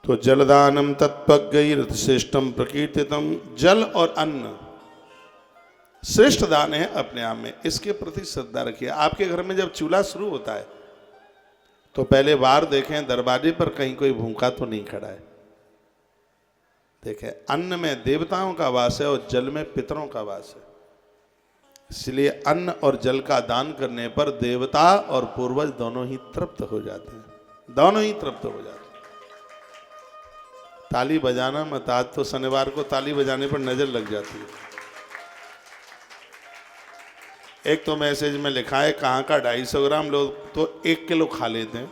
तो जलदानम तत्पज्ञैरतिश्रेष्ठम प्रकीर्तितम। जल और अन्न श्रेष्ठ दान है अपने आप में, इसके प्रति श्रद्धा रखिए। आपके घर में जब चूल्हा शुरू होता है तो पहले बार देखें दरवाजे पर कहीं कोई भूखा तो नहीं खड़ा है। देखें, अन्न में देवताओं का वास है और जल में पितरों का वास है, इसलिए अन्न और जल का दान करने पर देवता और पूर्वज दोनों ही तृप्त हो जाते हैं, दोनों ही तृप्त हो जाते हैं। ताली बजाना मत, आज तो शनिवार को ताली बजाने पर नजर लग जाती है। एक तो मैसेज में लिखा है कहाँ का 250 ग्राम, लोग तो 1 किलो खा लेते हैं।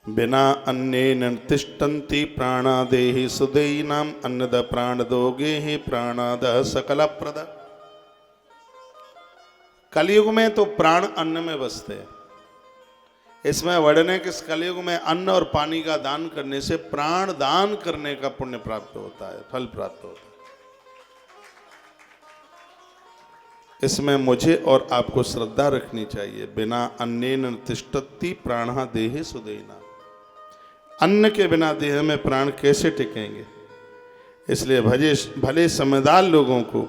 बिना अन्नेन तिष्ठन्ति प्राणादेहि सुदेयिनाम अन्नद प्राण दोगे ही प्राणाद सकल प्रद। कलयुग में तो प्राण अन्न में बसते हैं, इसमें वर्णन है कि इस कलयुग में अन्न और पानी का दान करने से प्राण दान करने का पुण्य प्राप्त होता है, फल प्राप्त होता है। इसमें मुझे और आपको श्रद्धा रखनी चाहिए। बिना अन्नेन तिष्ठति प्राणः देहे सुदेयिनाम। अन्न के बिना देह में प्राण कैसे टिकेंगे, इसलिए भले समझदार लोगों को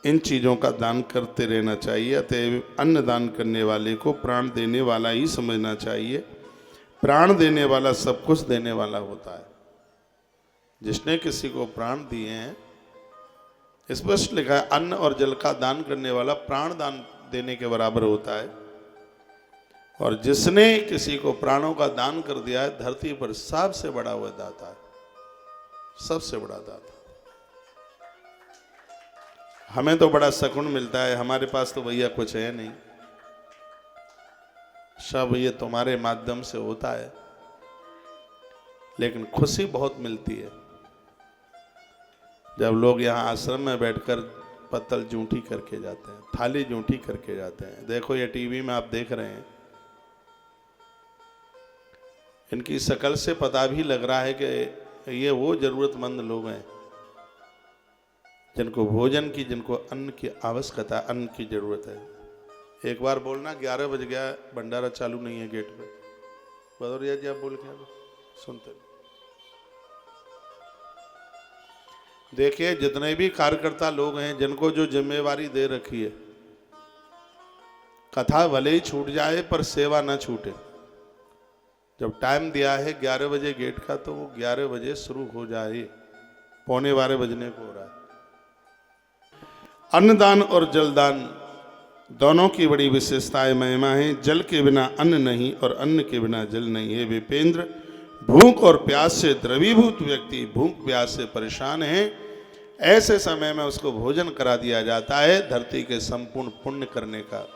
इन चीज़ों का दान करते रहना चाहिए। अतएव अन्न दान करने वाले को प्राण देने वाला ही समझना चाहिए। प्राण देने वाला सब कुछ देने वाला होता है। जिसने किसी को प्राण दिए हैं, स्पष्ट लिखा है अन्न और जल का दान करने वाला प्राण दान देने के बराबर होता है। और जिसने किसी को प्राणों का दान कर दिया है, धरती पर सबसे बड़ा हुआ दाता है, सबसे बड़ा दाता। हमें तो बड़ा सुकून मिलता है, हमारे पास तो भैया कुछ है नहीं, सब ये तुम्हारे माध्यम से होता है, लेकिन खुशी बहुत मिलती है जब लोग यहाँ आश्रम में बैठकर पत्तल जूठी करके जाते हैं, थाली जूठी करके जाते हैं। देखो ये टीवी में आप देख रहे हैं, इनकी शकल से पता भी लग रहा है कि ये वो जरूरतमंद लोग हैं जिनको भोजन की, जिनको अन्न की आवश्यकता, अन्न की जरूरत है। एक बार बोलना 11 बज गया, भंडारा चालू नहीं है गेट पे। भदौरिया जी आप बोल के सुनते। देखिए जितने भी कार्यकर्ता लोग हैं जिनको जो जिम्मेवारी दे रखी है, कथा भले ही छूट जाए पर सेवा ना छूटे। जब टाइम दिया है 11 बजे गेट का, तो वो 11 बजे शुरू हो जाए, 11:15 बजने को हो रहा है। अन्नदान और जलदान दोनों की बड़ी विशेषताएं महिमा है। जल के बिना अन्न नहीं और अन्न के बिना जल नहीं है। विपेंद्र, भूख और प्यास से द्रवीभूत व्यक्ति भूख प्यास से परेशान है, ऐसे समय में उसको भोजन करा दिया जाता है, धरती के संपूर्ण पुण्य करने का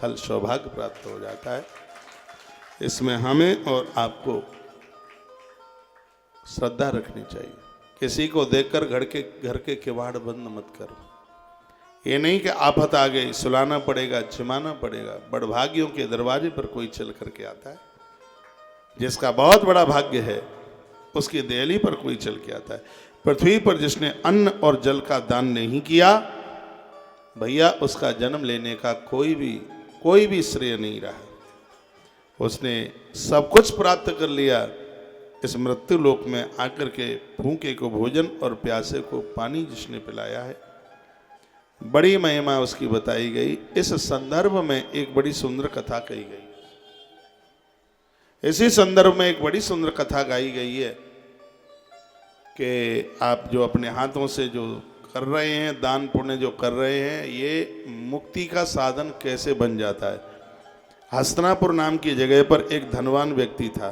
फल, सौभाग्य प्राप्त हो जाता है। इसमें हमें और आपको श्रद्धा रखनी चाहिए। किसी को देखकर घर के किवाड़ बंद मत करो। ये नहीं कि आफत आ गई, सुलाना पड़ेगा, जिमाना पड़ेगा। बड़भागियों के दरवाजे पर कोई चल करके आता है, जिसका बहुत बड़ा भाग्य है उसकी देहली पर कोई चल के आता है। पृथ्वी पर जिसने अन्न और जल का दान नहीं किया, भैया उसका जन्म लेने का कोई भी श्रेय नहीं रहा। उसने सब कुछ प्राप्त कर लिया, इस मृत्यु लोक में आकर के भूखे को भोजन और प्यासे को पानी जिसने पिलाया है, बड़ी महिमा उसकी बताई गई। इस संदर्भ में एक बड़ी सुंदर कथा कही गई। इसी संदर्भ में एक बड़ी सुंदर कथा गाई गई है कि आप जो अपने हाथों से जो कर रहे हैं, दान पुण्य जो कर रहे हैं, ये मुक्ति का साधन कैसे बन जाता है। हस्तिनापुर नाम की जगह पर एक धनवान व्यक्ति था।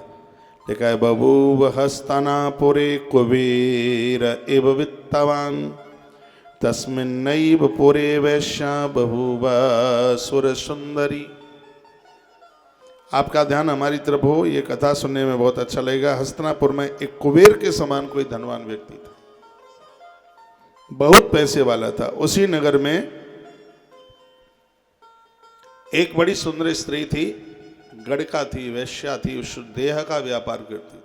लिखा है बभूव हस्तिनापुरे कुबेर एव वित्तवान तस्मिन्नैव पुरे वैश्या बभूव सुर सुंदरी। आपका ध्यान हमारी तरफ हो, ये कथा सुनने में बहुत अच्छा लगेगा। हस्तिनापुर में एक कुबेर के समान कोई धनवान व्यक्ति था, बहुत पैसे वाला था। उसी नगर में एक बड़ी सुंदर स्त्री थी, गड़का थी, वैश्या थी, उस देह का व्यापार करती थी।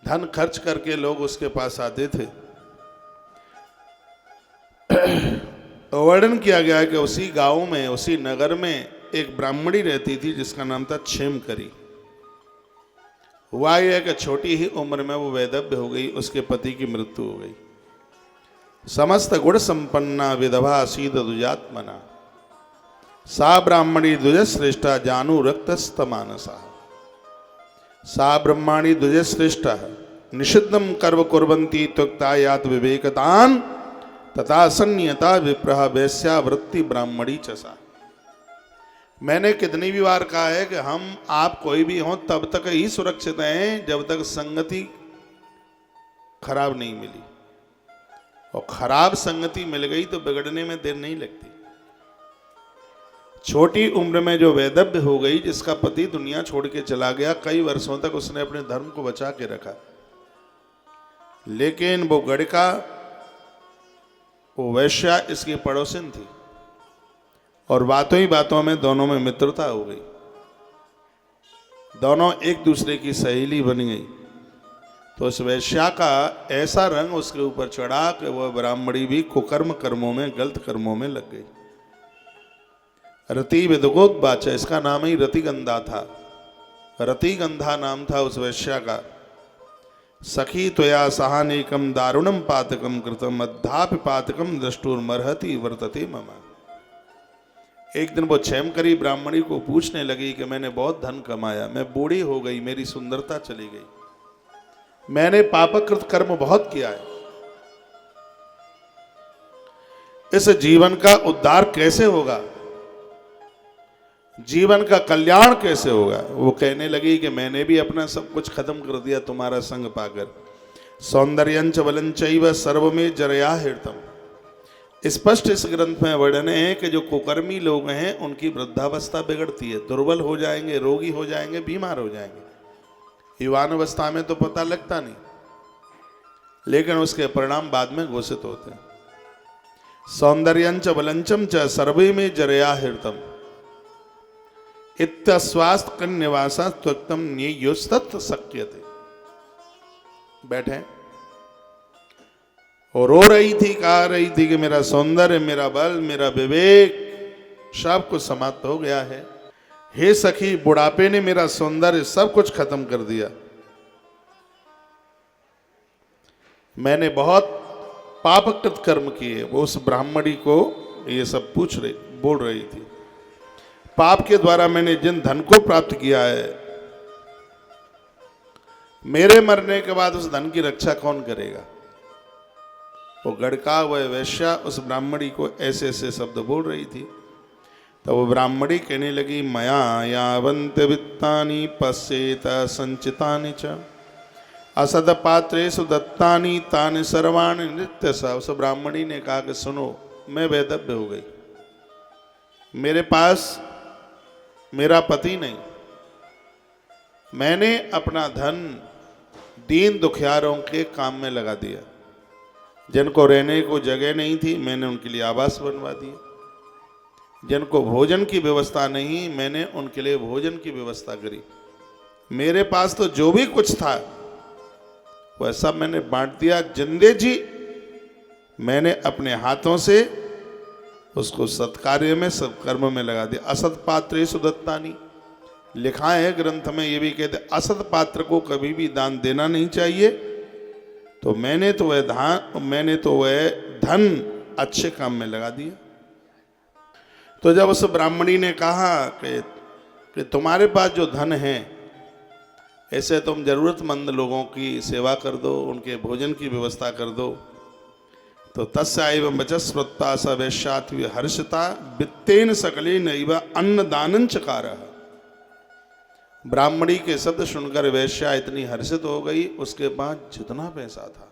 धन खर्च करके लोग उसके पास आते थे। वर्णन किया गया है कि उसी गांव में, उसी नगर में एक ब्राह्मणी रहती थी जिसका नाम था क्षेमकरी। हुआ यह कि छोटी ही उम्र में वो वैधव्य हो गई, उसके पति की मृत्यु हो गई। समस्त गुण संपन्ना विधवा सीध दुजात्मना, सा ब्राह्मणी द्विज श्रेष्ठा जानू रक्तस्तमानसा। सा ब्रह्माणी द्विज श्रेष्ठा निषिद्धम कर्म कुर्वन्ति त्वक्तायात विवेकतान तथा संयता विप्रह वैश्या वृत्ति ब्राह्मणी चसा। मैंने कितनी भी बार कहा है कि हम आप कोई भी हों तब तक ही सुरक्षित हैं जब तक संगति खराब नहीं मिली, और खराब संगति मिल गई तो बिगड़ने में देर नहीं लगती। छोटी उम्र में जो वैधव्य हो गई, जिसका पति दुनिया छोड़ के चला गया, कई वर्षों तक उसने अपने धर्म को बचा के रखा, लेकिन वो गड़का, वो वैश्या इसकी पड़ोसिन थी, और बातों ही बातों में दोनों में मित्रता हो गई, दोनों एक दूसरे की सहेली बन गई। तो उस वैश्या का ऐसा रंग उसके ऊपर चढ़ा कि वह ब्राह्मणी भी कुकर्म कर्मों में, गलत कर्मों में लग गई। रति विदुगोत्वाच, इसका नाम ही रतिगंधा था, रतिगंधा नाम था उस वैश्या का। सखी त्वया सहानेकम दारुणम पातकम कृतम अद्धापि पातकम दृष्टुर्मर्हति वर्तते मम। एक दिन वो क्षैम करी ब्राह्मणी को पूछने लगी कि मैंने बहुत धन कमाया, मैं बूढ़ी हो गई, मेरी सुंदरता चली गई, मैंने पापकृत कर्म बहुत किया है, इस जीवन का उद्धार कैसे होगा, जीवन का कल्याण कैसे होगा। वो कहने लगी कि मैंने भी अपना सब कुछ खत्म कर दिया तुम्हारा संग पाकर। सौंदर्यंच बलंचैव सर्व में जरया हृतम। स्पष्ट इस ग्रंथ में वर्णन है कि जो कुकर्मी लोग हैं उनकी वृद्धावस्था बिगड़ती है, दुर्बल हो जाएंगे, रोगी हो जाएंगे, बीमार हो जाएंगे। युवान अवस्था में तो पता लगता नहीं, लेकिन उसके परिणाम बाद में घोषित होते हैं। सौंदर्यंच बलंचम च सर्वे में जरया हृतम इत्यस्वास्थ्य कन्यावासा त्वक्तम नियोस्तत् शक्यते। बैठे और रो रही थी, कह रही थी कि मेरा सौंदर्य, मेरा बल, मेरा विवेक सब कुछ समाप्त हो गया है। हे सखी, बुढ़ापे ने मेरा सौंदर्य सब कुछ खत्म कर दिया, मैंने बहुत पापकृत कर्म किए। वो उस ब्राह्मणी को ये सब बोल रही थी। पाप के द्वारा मैंने जिन धन को प्राप्त किया है, मेरे मरने के बाद उस धन की रक्षा कौन करेगा। वो गड़का हुआ वैश्या उस ब्राह्मणी को ऐसे ऐसे शब्द बोल रही थी। तो वो ब्राह्मणी कहने लगी, मया यावन्त वित्तानि पश्येत संचितानि च असद पात्रेषु दत्तानि तानि सर्वाणि नित्यसा। उस ब्राह्मणी ने कहा कि सुनो, मैं वैधव्य हो गई, मेरे पास मेरा पति नहीं, मैंने अपना धन दीन दुखियारों के काम में लगा दिया। जिनको रहने को जगह नहीं थी, मैंने उनके लिए आवास बनवा दिए। जिनको भोजन की व्यवस्था नहीं, मैंने उनके लिए भोजन की व्यवस्था करी। मेरे पास तो जो भी कुछ था वह सब मैंने बांट दिया। जिंदे जी मैंने अपने हाथों से उसको सत्कार्य में, सत्कर्म में लगा दिया। असत पात्रेषु दत्तानि, लिखा है ग्रंथ में, ये भी कहते असत पात्र को कभी भी दान देना नहीं चाहिए। तो मैंने तो वह धन अच्छे काम में लगा दिया। तो जब उस ब्राह्मणी ने कहा कि तुम्हारे पास जो धन है, ऐसे तुम जरूरतमंद लोगों की सेवा कर दो, उनके भोजन की व्यवस्था कर दो। तो तस्याइव वचस्वत्ता स वैश्यात् हर्षता वित्तेन सकलेन इव अन्नदानं चकारः। ब्राह्मणी के शब्द सुनकर वैश्या इतनी हर्षित हो गई, उसके पास जितना पैसा था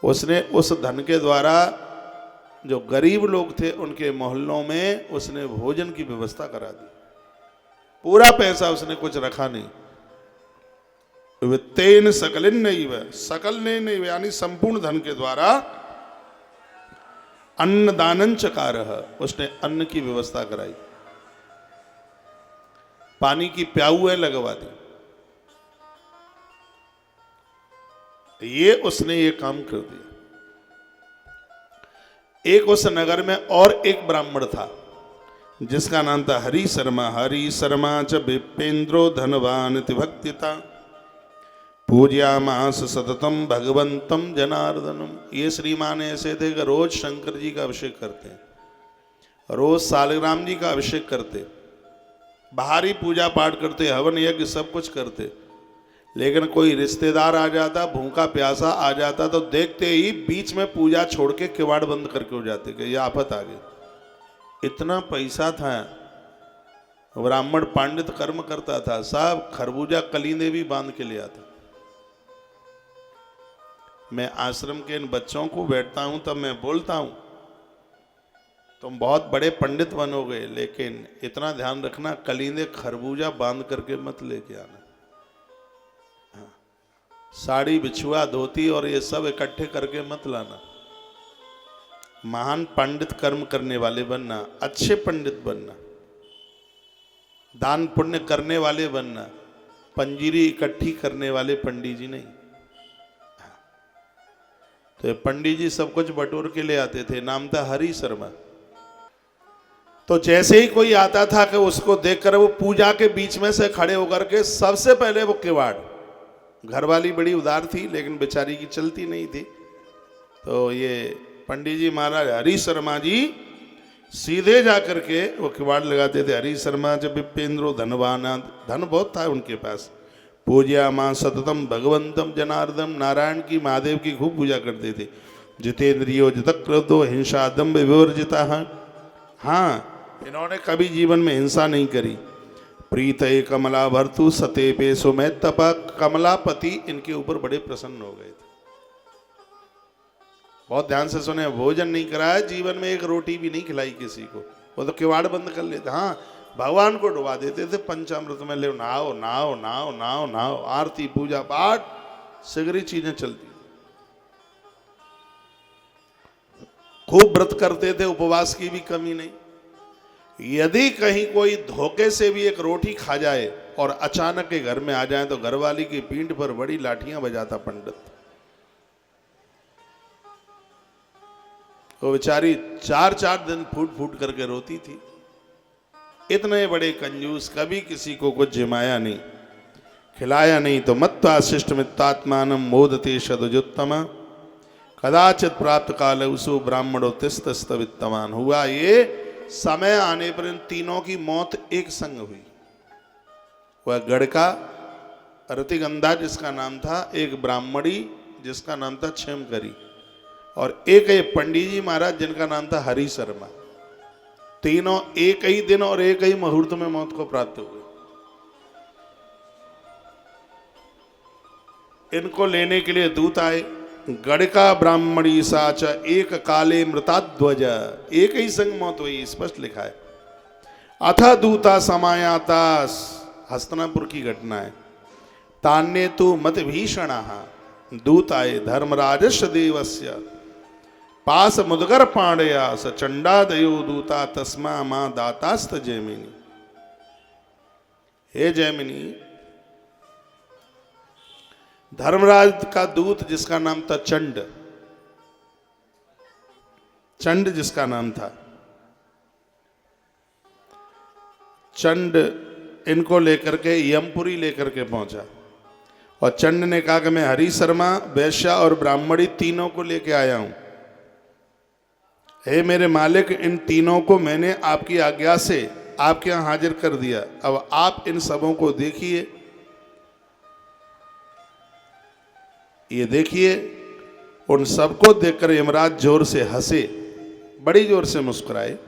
उसने उस धन के द्वारा जो गरीब लोग थे उनके मोहल्लों में उसने भोजन की व्यवस्था करा दी। पूरा पैसा उसने कुछ रखा नहीं। वित्तेन सकलिन नैव, सकल ने यानी संपूर्ण धन के द्वारा अन्नदानं चकारः, उसने अन्न की व्यवस्था कराई, पानी की प्याऊएं लगवा दी। ये उसने ये काम कर दिया। एक उस नगर में और एक ब्राह्मण था जिसका नाम था हरि शर्मा। हरि शर्मा च विपेंद्रो धनवान भक्तिता पूज्यामास सततम भगवंतम जनार्दनम। ये श्रीमान ऐसे थे कि रोज शंकर जी का अभिषेक करते, रोज सालग्राम जी का अभिषेक करते, बाहरी पूजा पाठ करते, हवन यज्ञ सब कुछ करते। लेकिन कोई रिश्तेदार आ जाता, भूखा प्यासा आ जाता, तो देखते ही बीच में पूजा छोड़ के किवाड़ बंद करके हो जाते कि ये आफत आ गई। इतना पैसा था, ब्राह्मण पंडित कर्म करता था, सब खरबूजा कलींदे भी बांध के ले आता। मैं आश्रम के इन बच्चों को बैठता हूं तब मैं बोलता हूं, तुम बहुत बड़े पंडित बनोगे, लेकिन इतना ध्यान रखना कलींदे खरबूजा बांध करके मत लेके आना। साड़ी बिछुआ धोती और ये सब इकट्ठे करके मत लाना। महान पंडित कर्म करने वाले बनना, अच्छे पंडित बनना, दान पुण्य करने वाले बनना, पंजीरी इकट्ठी करने वाले पंडित जी नहीं। तो ये पंडित जी सब कुछ बटोर के ले आते थे, नाम था हरि शर्मा। तो जैसे ही कोई आता था कि उसको देखकर वो पूजा के बीच में से खड़े होकर के सबसे पहले वो किवाड़, घरवाली बड़ी उदार थी लेकिन बेचारी की चलती नहीं थी, तो ये पंडित जी महाराज हरि शर्मा जी सीधे जा करके वो किवाड़ लगाते थे। हरि शर्मा जब विपेंद्रो धनवान, धन बहुत था उनके पास। पूज्या मां सततम भगवंतम जनार्दन, नारायण की महादेव की खूब पूजा करते थे। जितेंद्रियो जितक्रोधो हिंसा दम्भ विवर्जिता। हाँ, इन्होंने कभी जीवन में हिंसा नहीं करी। प्रीत कमला भर्तु सते पे सुमै तपा, कमलापति इनके ऊपर बड़े प्रसन्न हो गए थे। बहुत ध्यान से सुने, भोजन नहीं कराया, जीवन में एक रोटी भी नहीं खिलाई किसी को, वो तो किवाड़ बंद कर लेते। हाँ, भगवान को डुबा देते थे पंचामृत में, ले नहाओ नहाओ नहाओ नहाओ नहाओ, आरती पूजा पाठ सगरी चीजें चलती। खूब व्रत करते थे, उपवास की भी कमी नहीं। यदि कहीं कोई धोखे से भी एक रोटी खा जाए और अचानक के घर में आ जाए तो घरवाली की पीठ पर बड़ी लाठियां बजाता पंडित। वो बेचारी 4-4 दिन फूट फूट करके रोती थी। इतने बड़े कंजूस, कभी किसी को कुछ जिमाया नहीं, खिलाया नहीं। तो मत्वा शिष्ट मित्तात्मानम मोदते शतजुत्तम, कदाचित प्राप्त काल उसु ब्राह्मणो तिस्तस्त वित्तवान। हुआ ये, समय आने पर इन तीनों की मौत एक संग हुई। वह गढ़का रतिगंधा जिसका नाम था, एक ब्राह्मणी जिसका नाम था क्षेमकरी, और एक ये पंडित जी महाराज जिनका नाम था हरि शर्मा। तीनों एक ही दिन और एक ही मुहूर्त में मौत को प्राप्त हुए। इनको लेने के लिए दूत आए। गढ़का ब्राह्मणी साच एक काले मृताध्वज, एक ही संग मौत हुई, स्पष्ट लिखा है। अथा दूता समायातास, हस्तनापुर की घटना है। तान्य तो मत भीषण, दूत आए धर्मराजस्य देवस्य पास मुदगर पांडया स चंडादयो दूता तस्मा मां दातास्त जैमिनी। हे जैमिनी, धर्मराज का दूत जिसका नाम था चंड, चंड जिसका नाम था, चंड इनको लेकर के यमपुरी लेकर के पहुंचा। और चंड ने कहा कि मैं हरि शर्मा, वैश्या और ब्राह्मणी तीनों को लेके आया हूं। हे मेरे मालिक, इन तीनों को मैंने आपकी आज्ञा से आपके यहां हाजिर कर दिया। अब आप इन सबों को देखिए। ये देखिए, उन सबको देखकर यमराज जोर से हंसे, बड़ी जोर से मुस्कुराए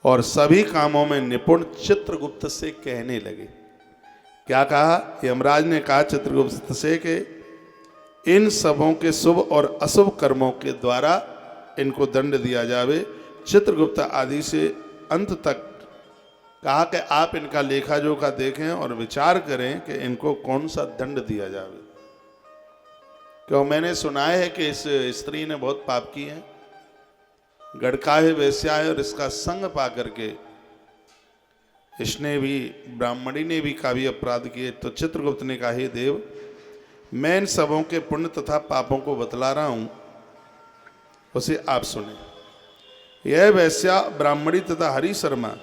और सभी कामों में निपुण चित्रगुप्त से कहने लगे। क्या कहा? यमराज ने कहा चित्रगुप्त से कि इन सबों के शुभ और अशुभ कर्मों के द्वारा इनको दंड दिया जावे। चित्रगुप्त आदि से अंत तक कहा कि आप इनका लेखा जोखा देखें और विचार करें कि इनको कौन सा दंड दिया जावे। क्यों, मैंने सुना है कि इस स्त्री ने बहुत पाप किए हैं, गड़का है, वैश्या है, और इसका संग पा करके इसने भी, ब्राह्मणी ने भी काफी अपराध किए। तो चित्रगुप्त ने कहा, हे देव, मैं इन सबों के पुण्य तथा पापों को बतला रहा हूं, उसे आप सुने। यह वैश्या, ब्राह्मणी तथा हरि शर्मा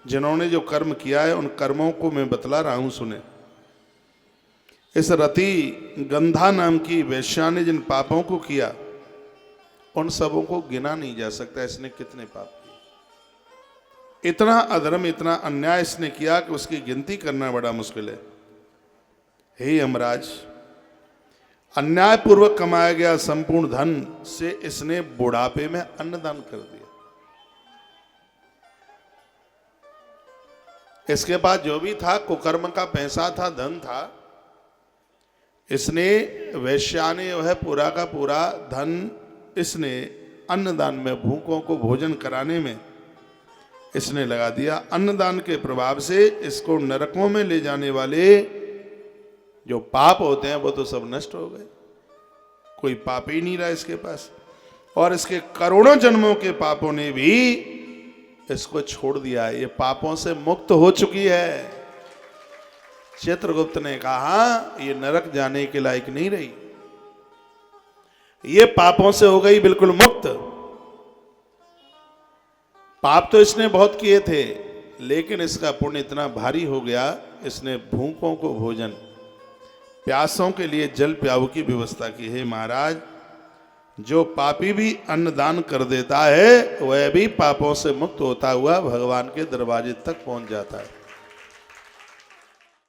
जिन्होंने जो कर्म किया है, उन कर्मों को मैं बतला रहा हूं, सुने। इस रति गंधा नाम की वेश्या ने जिन पापों को किया उन सबों को गिना नहीं जा सकता। इसने कितने पाप किए, इतना अधर्म, इतना अन्याय इसने किया कि उसकी गिनती करना बड़ा मुश्किल है। हे यमराज, अन्यायपूर्वक कमाया गया संपूर्ण धन से इसने बुढ़ापे में अन्नदान कर दिया। इसके पास जो भी था, कुकर्म का पैसा था, धन था, इसने वैश्या ने वह पूरा का पूरा धन इसने अन्नदान में, भूखों को भोजन कराने में इसने लगा दिया। अन्नदान के प्रभाव से इसको नरकों में ले जाने वाले जो पाप होते हैं वो तो सब नष्ट हो गए, कोई पाप ही नहीं रहा इसके पास। और इसके करोड़ों जन्मों के पापों ने भी इसको छोड़ दिया, ये पापों से मुक्त हो चुकी है। चित्रगुप्त ने कहा ये नरक जाने के लायक नहीं रही, ये पापों से हो गई बिल्कुल मुक्त। पाप तो इसने बहुत किए थे, लेकिन इसका पुण्य इतना भारी हो गया, इसने भूखों को भोजन, प्यासों के लिए जल प्याऊ की व्यवस्था की है। महाराज, जो पापी भी अन्नदान कर देता है वह भी पापों से मुक्त होता हुआ भगवान के दरवाजे तक पहुंच जाता है।